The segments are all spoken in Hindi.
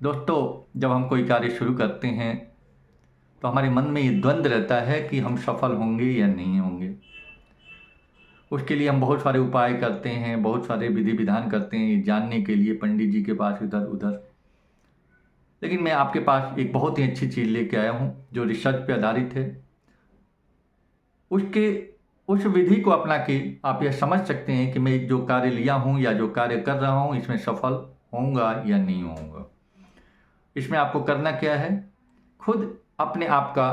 दोस्तों, जब हम कोई कार्य शुरू करते हैं तो हमारे मन में ये द्वंद्व रहता है कि हम सफल होंगे या नहीं होंगे। उसके लिए हम बहुत सारे उपाय करते हैं, बहुत सारे विधि विधान करते हैं ये जानने के लिए, पंडित जी के पास इधर उधर। लेकिन मैं आपके पास एक बहुत ही अच्छी चीज़ लेके आया हूँ जो रिसर्च पे आधारित है। उसके उस विधि को अपना के आप यह समझ सकते हैं कि मैं जो कार्य लिया हूँ या जो कार्य कर रहा हूँ इसमें सफल होऊंगा या नहीं होऊंगा। इसमें आपको करना क्या है, खुद अपने आप का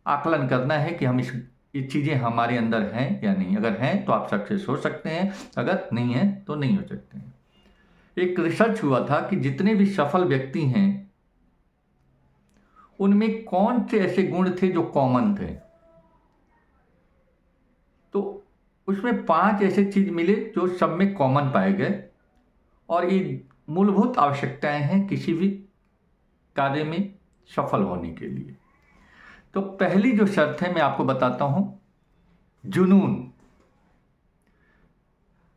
आकलन करना है कि हम ये चीज़ें हमारे अंदर हैं या नहीं। अगर हैं तो आप सक्सेस हो सकते हैं, अगर नहीं है तो नहीं हो सकते हैं। एक रिसर्च हुआ था कि जितने भी सफल व्यक्ति हैं उनमें कौन से ऐसे गुण थे जो कॉमन थे। तो उसमें 5 ऐसे चीज मिले जो सब में कॉमन पाए गए, और ये मूलभूत आवश्यकताएं हैं किसी भी कार्य में सफल होने के लिए। तो पहली जो शर्त है मैं आपको बताता हूं, जुनून।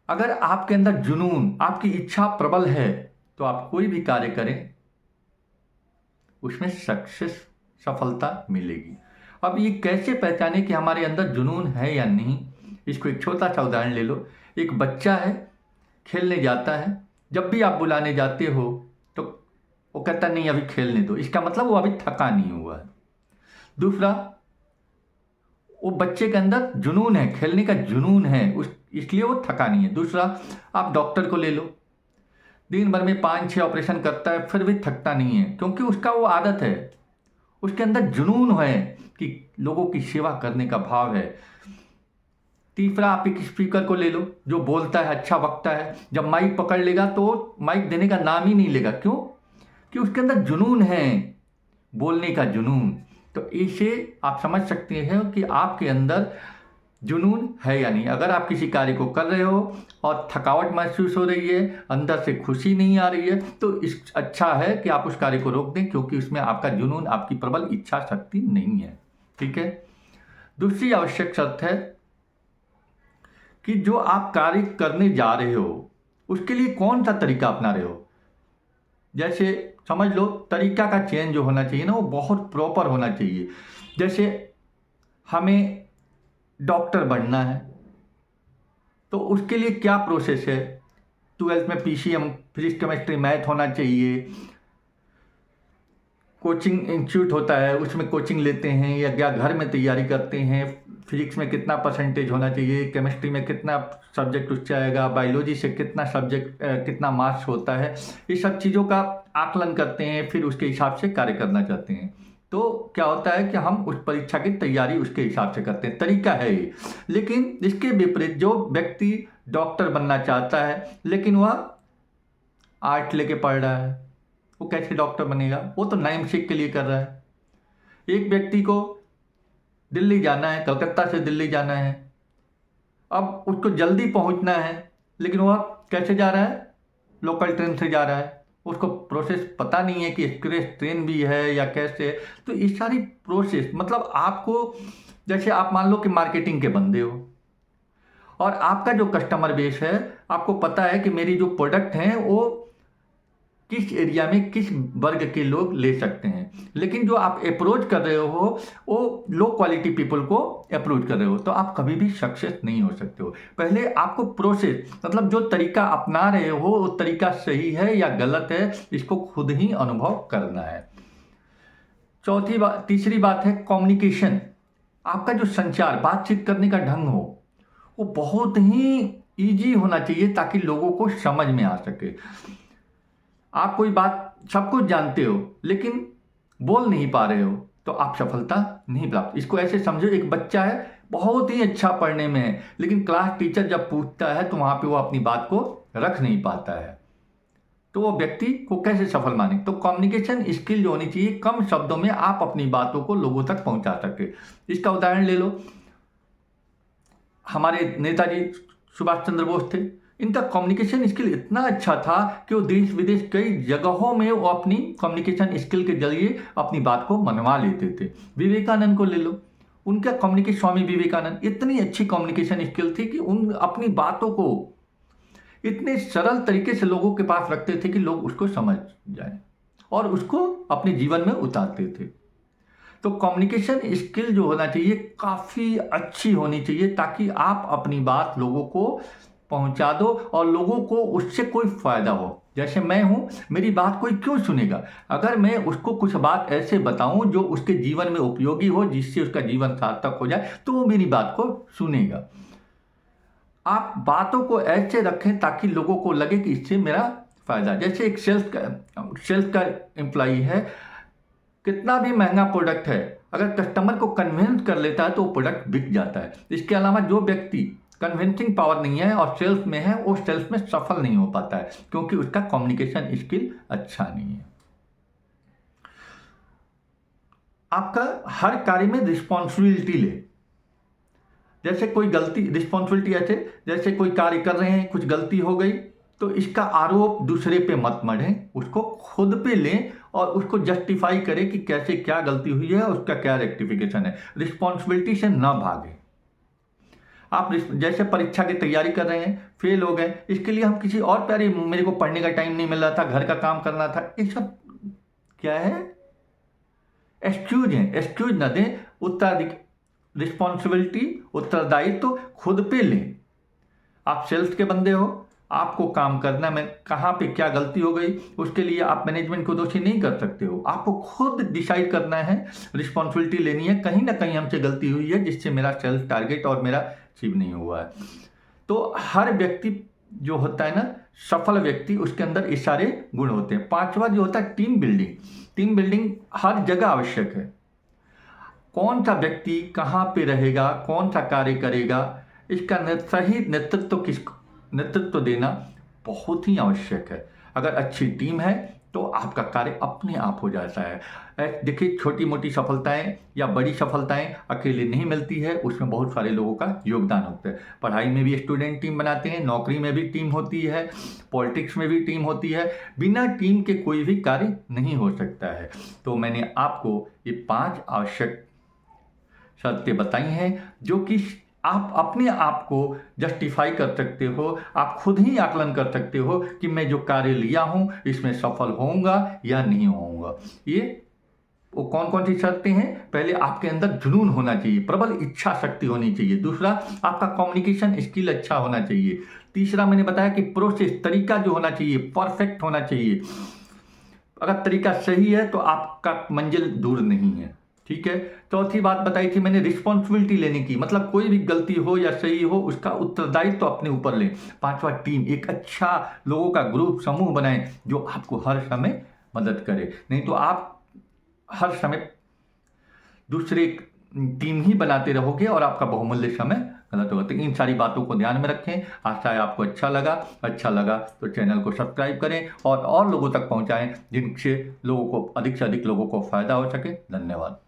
अगर आपके अंदर जुनून, आपकी इच्छा प्रबल है तो आप कोई भी कार्य करें उसमें सफलता मिलेगी। अब ये कैसे पहचाने कि हमारे अंदर जुनून है या नहीं, इसको एक छोटा सा उदाहरण ले लो। एक बच्चा है, खेलने जाता है, जब भी आप बुलाने जाते हो तो वो कहता नहीं अभी खेलने दो, इसका मतलब वो अभी थका नहीं हुआ है। दूसरा, वो बच्चे के अंदर जुनून है, खेलने का जुनून है, इसलिए वो थका नहीं है। दूसरा, आप डॉक्टर को ले लो, दिन भर में 5-6 ऑपरेशन करता है फिर भी थकता नहीं है, क्योंकि उसका वो आदत है, उसके अंदर जुनून है कि लोगों की सेवा करने का भाव है। तीसरा, आप एक स्पीकर को ले लो जो बोलता है, अच्छा वक्ता है, जब माइक पकड़ लेगा तो माइक देने का नाम ही नहीं लेगा। क्यों? कि उसके अंदर जुनून है, बोलने का जुनून। तो इसे आप समझ सकते हैं कि आपके अंदर जुनून है या नहीं। अगर आप किसी कार्य को कर रहे हो और थकावट महसूस हो रही है, अंदर से खुशी नहीं आ रही है, तो इस अच्छा है कि आप उस कार्य को रोक दें, क्योंकि उसमें आपका जुनून, आपकी प्रबल इच्छा शक्ति नहीं है। ठीक है। दूसरी आवश्यक शर्त है कि जो आप कार्य करने जा रहे हो उसके लिए कौन सा तरीका अपना रहे हो। जैसे समझ लो, तरीका का चयन जो होना चाहिए ना, वो बहुत प्रॉपर होना चाहिए। जैसे हमें डॉक्टर बनना है तो उसके लिए क्या प्रोसेस है। 12th में पीसीएम, फिजिक्स केमिस्ट्री मैथ होना चाहिए। कोचिंग इंस्टीट्यूट होता है, उसमें कोचिंग लेते हैं या घर में तैयारी करते हैं। फिजिक्स में कितना परसेंटेज होना चाहिए, केमिस्ट्री में कितना सब्जेक्ट उससे आएगा, बायोलॉजी से कितना सब्जेक्ट कितना मार्क्स होता है, ये सब चीज़ों का आकलन करते हैं, फिर उसके हिसाब से कार्य करना चाहते हैं। तो क्या होता है कि हम उस परीक्षा की तैयारी उसके हिसाब से करते हैं, तरीका है ये। लेकिन इसके विपरीत जो व्यक्ति डॉक्टर बनना चाहता है लेकिन वह आर्ट लेके पढ़ रहा है, वो कैसे डॉक्टर बनेगा? वो तो नाइम शेख के लिए कर रहा है। एक व्यक्ति को दिल्ली जाना है, कलकत्ता से दिल्ली जाना है, अब उसको जल्दी पहुंचना है, लेकिन वह कैसे जा रहा है? लोकल ट्रेन से जा रहा है। उसको प्रोसेस पता नहीं है कि एक्सप्रेस ट्रेन भी है या कैसे। तो ये सारी प्रोसेस, मतलब आपको, जैसे आप मान लो कि मार्केटिंग के बंदे हो और आपका जो कस्टमर बेस है, आपको पता है कि मेरी जो प्रोडक्ट हैं वो किस एरिया में किस वर्ग के लोग ले सकते हैं, लेकिन जो आप अप्रोच कर रहे हो वो लो क्वालिटी पीपल को अप्रोच कर रहे हो, तो आप कभी भी सक्सेस नहीं हो सकते हो। पहले आपको प्रोसेस, मतलब जो तरीका अपना रहे हो वो तरीका सही है या गलत है, इसको खुद ही अनुभव करना है। तीसरी बात है कम्युनिकेशन। आपका जो संचार, बातचीत करने का ढंग हो, वो बहुत ही ईजी होना चाहिए ताकि लोगों को समझ में आ सके। आप कोई बात सब कुछ जानते हो लेकिन बोल नहीं पा रहे हो तो आप सफलता नहीं प्राप्त। इसको ऐसे समझो, एक बच्चा है, बहुत ही अच्छा पढ़ने में है, लेकिन क्लास टीचर जब पूछता है तो वहां पे वो अपनी बात को रख नहीं पाता है, तो वो व्यक्ति को कैसे सफल माने? तो कम्युनिकेशन स्किल जो होनी चाहिए, कम शब्दों में आप अपनी बातों को लोगों तक पहुंचा सके। इसका उदाहरण ले लो, हमारे नेताजी सुभाष चंद्र बोस थे, इनका कम्युनिकेशन स्किल इतना अच्छा था कि वो देश विदेश कई जगहों में वो अपनी कम्युनिकेशन स्किल के जरिए अपनी बात को मनवा लेते थे। विवेकानंद को ले लो, उनका कम्युनिकेशन, स्वामी विवेकानंद, इतनी अच्छी कम्युनिकेशन स्किल थी कि उन अपनी बातों को इतने सरल तरीके से लोगों के पास रखते थे कि लोग उसको समझ जाएं और उसको अपने जीवन में उतारते थे। तो कम्युनिकेशन स्किल जो होना चाहिए काफ़ी अच्छी होनी चाहिए, ताकि आप अपनी बात लोगों को पहुंचा दो और लोगों को उससे कोई फ़ायदा हो। जैसे मैं हूँ, मेरी बात कोई क्यों सुनेगा? अगर मैं उसको कुछ बात ऐसे बताऊं जो उसके जीवन में उपयोगी हो, जिससे उसका जीवन सार्थक हो जाए, तो वो मेरी बात को सुनेगा। आप बातों को ऐसे रखें ताकि लोगों को लगे कि इससे मेरा फ़ायदा। जैसे एक सेल्स का एम्प्लॉई है, कितना भी महंगा प्रोडक्ट है, अगर कस्टमर को कन्विंस कर लेता है तो वो प्रोडक्ट बिक जाता है। इसके अलावा जो व्यक्ति कन्विंसिंग पावर नहीं है और सेल्स में है, वो सेल्स में सफल नहीं हो पाता है, क्योंकि उसका कम्युनिकेशन स्किल अच्छा नहीं है। आपका हर कार्य में रिस्पॉन्सिबिलिटी ले। जैसे कोई गलती, रिस्पॉन्सिबिलिटी ऐसे, जैसे कोई कार्य कर रहे हैं, कुछ गलती हो गई, तो इसका आरोप दूसरे पे मत मढ़ें, उसको खुद पे लें और उसको जस्टिफाई करें कि कैसे क्या गलती हुई है, उसका क्या रेक्टिफिकेशन है। रिस्पॉन्सिबिलिटी से ना भागें। आप जैसे परीक्षा की तैयारी कर रहे हैं, फेल हो गए, इसके लिए हम किसी और प्यारे, मेरे को पढ़ने का टाइम नहीं मिल रहा था, घर का काम करना था, ये सब क्या है? एक्सक्यूज है। एक्सक्यूज ना दें। रिस्पॉन्सिबिलिटी, उत्तरदायित्व तो खुद पे लें। आप सेल्स के बंदे हो, आपको काम करना, मैं कहाँ पे क्या गलती हो गई, उसके लिए आप मैनेजमेंट को दोषी नहीं कर सकते हो। आपको खुद डिसाइड करना है, रिस्पॉन्सिबिलिटी लेनी है, कहीं ना कहीं हमसे गलती हुई है जिससे मेरा सेल्स टारगेट और मेरा अचीव नहीं हुआ है। तो हर व्यक्ति जो होता है ना, सफल व्यक्ति, उसके अंदर ये सारे गुण होते हैं। पांचवा जो होता है टीम बिल्डिंग। टीम बिल्डिंग हर जगह आवश्यक है। कौन सा व्यक्ति कहाँ पे रहेगा, कौन सा कार्य करेगा, इसका सही नेतृत्व देना बहुत ही आवश्यक है। अगर अच्छी टीम है तो आपका कार्य अपने आप हो जाता है। देखिए, छोटी मोटी सफलताएं या बड़ी सफलताएं अकेले नहीं मिलती है, उसमें बहुत सारे लोगों का योगदान होता है। पढ़ाई में भी स्टूडेंट टीम बनाते हैं, नौकरी में भी टीम होती है, पॉलिटिक्स में भी टीम होती है। बिना टीम के कोई भी कार्य नहीं हो सकता है। तो मैंने आपको ये 5 आवश्यक शर्तें बताई हैं, जो कि आप अपने आप को जस्टिफाई कर सकते हो। आप खुद ही आकलन कर सकते हो कि मैं जो कार्य लिया हूं इसमें सफल होऊंगा या नहीं होऊंगा। ये वो कौन कौन सी शर्तें हैं? पहले, आपके अंदर जुनून होना चाहिए, प्रबल इच्छा शक्ति होनी चाहिए। दूसरा, आपका कम्युनिकेशन स्किल अच्छा होना चाहिए। तीसरा, मैंने बताया कि प्रोसेस, तरीका जो होना चाहिए, परफेक्ट होना चाहिए। अगर तरीका सही है तो आपका मंजिल दूर नहीं है। ठीक है। चौथी बात बताई थी मैंने, रिस्पॉन्सिबिलिटी लेने की, मतलब कोई भी गलती हो या सही हो, उसका उत्तरदायित्व तो अपने ऊपर लें। पांचवा, टीम, एक अच्छा लोगों का ग्रुप, समूह बनाएं जो आपको हर समय मदद करे। नहीं तो आप हर समय दूसरे टीम ही बनाते रहोगे और आपका बहुमूल्य समय गलत होगा। तो इन सारी बातों को ध्यान में रखें। आशा है आपको अच्छा लगा तो चैनल को सब्सक्राइब करें और लोगों तक पहुंचाएं, जिनसे लोगों को, अधिक से अधिक लोगों को फायदा हो सके। धन्यवाद।